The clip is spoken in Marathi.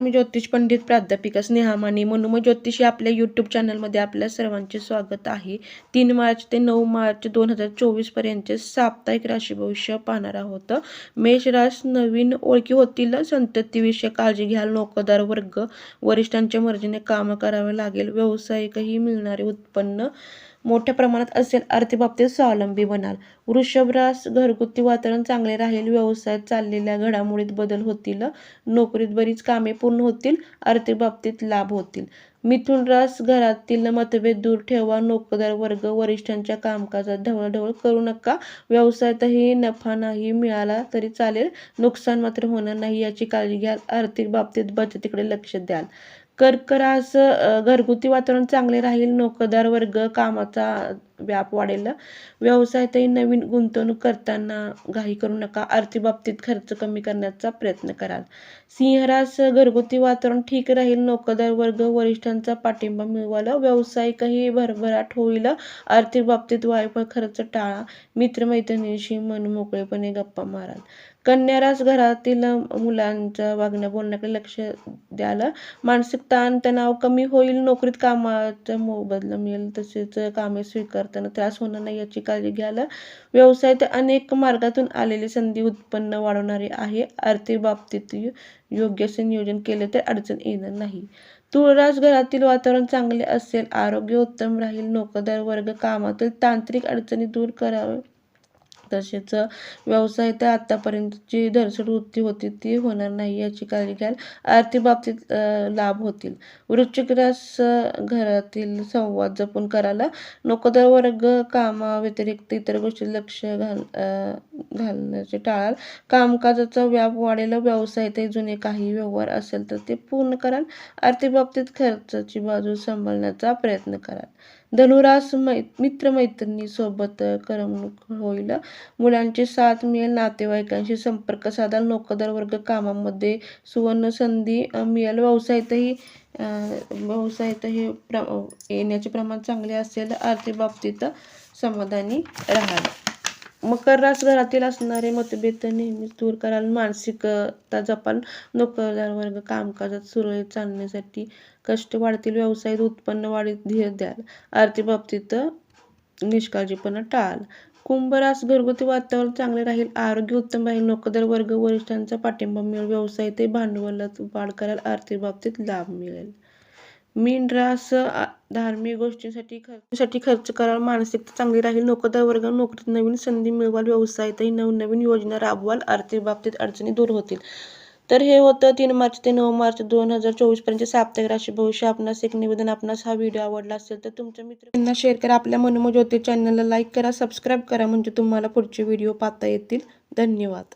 मी ज्योतिष पंडित प्राध्यापिका स्नेहा माने मनोमय ज्योतिष या आपल्या यूट्यूब चॅनलमध्ये आपल्या सर्वांचे स्वागत आहे. 3 मार्च ते 9 मार्च 2024 पर्यंतचे साप्ताहिक राशी भविष्य पाहणार आहोत. मेष राशी नवीन ओळखी होतील. संततीविषयी काळजी घ्याल. नोकरदार वर्ग वरिष्ठांच्या मर्जीने काम करावे लागेल. व्यावसायिकही मिळणारे उत्पन्न मोठ्या प्रमाणात असेल. आर्थिक बाबतीत स्वावलंबी बनाल. वृषभ रास घरगुती वातावरण चांगले राहील. व्यवसायात चाललेल्या घडामोडीत बदल होतील. नोकरीत बरीच कामे पूर्ण होतील. आर्थिक बाबतीत लाभ होतील. मिथुन रास घरातील मतभेद दूर ठेवा. नोकरदार वर्ग वरिष्ठांच्या कामकाजात ढवळाढवळ करू नका. व्यवसायातही नफा नाही मिळाला तरी चालेल. नुकसान मात्र होणार नाही याची काळजी घ्याल. आर्थिक बाबतीत बचतीकडे लक्ष द्याल. कर्क रास घरगुती वातावरण चांगले राहील. नोकरदार वर्ग कामाचा व्याप वाढेल. व्यवसायातही नवीन गुंतवणूक करताना घाई करू नका. आर्थिक बाबतीत खर्च कमी करण्याचा प्रयत्न कराल. सिंह रास घरगुती वातावरण ठीक राहील. नोकरदार वर्ग वरिष्ठांचा पाठिंबा मिळवाल. व्यावसायिकही भरभराट होईल. आर्थिक बाबतीत वायफळ खर्च टाळा. मित्रमैत्रिणींशी मनमोकळेपणे गप्पा माराल. कन्या रास घरातील मुलांच्या वागण्या बोलण्याकडे लक्ष द्याल. मानसिक ताण तणाव कमी होईल. नोकरीत कामाचा मोबदला मिळेल. तसेच कामे स्वीकारताना त्रास होणार नाही याची काळजी घ्याल. व्यवसायात अनेक मार्गातून आलेली संधी उत्पन्न वाढवणारी आहे. आर्थिक बाबतीत योग्य असे नियोजन केले तर अडचण येणार नाही. तुळ रास घरातील वातावरण चांगले असेल. आरोग्य उत्तम राहील. नोकरदार वर्ग कामातील तांत्रिक अडचणी दूर करावे. तसेच व्यवसायात आतापर्यंतची धरसड वृत्ती होती ती होणार नाही याची काळजी घ्याल. आर्थिक बाबतीत लाभ होतील. वृश्चिक रास घरातील संवाद जपून करायला. नोकरदार वर्ग कामाव्यतिरिक्त इतर गोष्टी लक्ष घालण्याचे टाळाल. कामकाजाचा व्याप वाढेल. व्यवसायातही जुने काही व्यवहार असेल तर ते पूर्ण कराल. आर्थिक बाबतीत खर्चाची बाजू सांभाळण्याचा प्रयत्न कराल. धनुरास मित्रमैत्रिणी सोबत करमणूक होईल. मुलांची साथ मिळेल. नातेवाईकांशी संपर्क साधाल. नोकरदार वर्ग कामामध्ये सुवर्ण संधी मिळेल. व्यवसायातही येण्याचे प्रमाण चांगले असेल. आर्थिक बाबतीत समाधानी राहाल. मकर रास घरातील असणारे मतभेद नेहमीच दूर कराल. मानसिकता जपाल. नोकरदार वर्ग कामकाजात सुरळीत चालण्यासाठी कष्ट वाढतील. व्यवसायात उत्पन्न वाढीत धीर द्याल. आर्थिक बाबतीत निष्काळजीपणा टाळाल. कुंभ रास घरगुती वातावरण चांगले राहील. आरोग्य उत्तम राहील. नोकरदार वर्ग वरिष्ठांचा पाठिंबा मिळेल. व्यवसायातही भांडवलात वाढ कराल. आर्थिक बाबतीत लाभ मिळेल. मीन रास धार्मिक गोष्टींसाठी खर्च कराल. मानसिकता चांगली राहील. नोकरदार वर्ग नोकरीत नवीन संधी मिळवाल. व्यवसायातही नवनवीन योजना राबवाल. आर्थिक बाबतीत अडचणी दूर होतील. तर हे होतं 3 मार्च ते 9 मार्च 2024 पर्यंत साप्ताहिक राशी भविष्य. आपणास एक निवेदन, आपणास हा व्हिडिओ आवडला असेल तर तुमच्या मित्रांना शेअर करा. आपल्या मनोमय ज्योतिष चॅनलला लाईक करा, सबस्क्राईब करा म्हणजे तुम्हाला पुढचे व्हिडिओ पाहता येतील. धन्यवाद.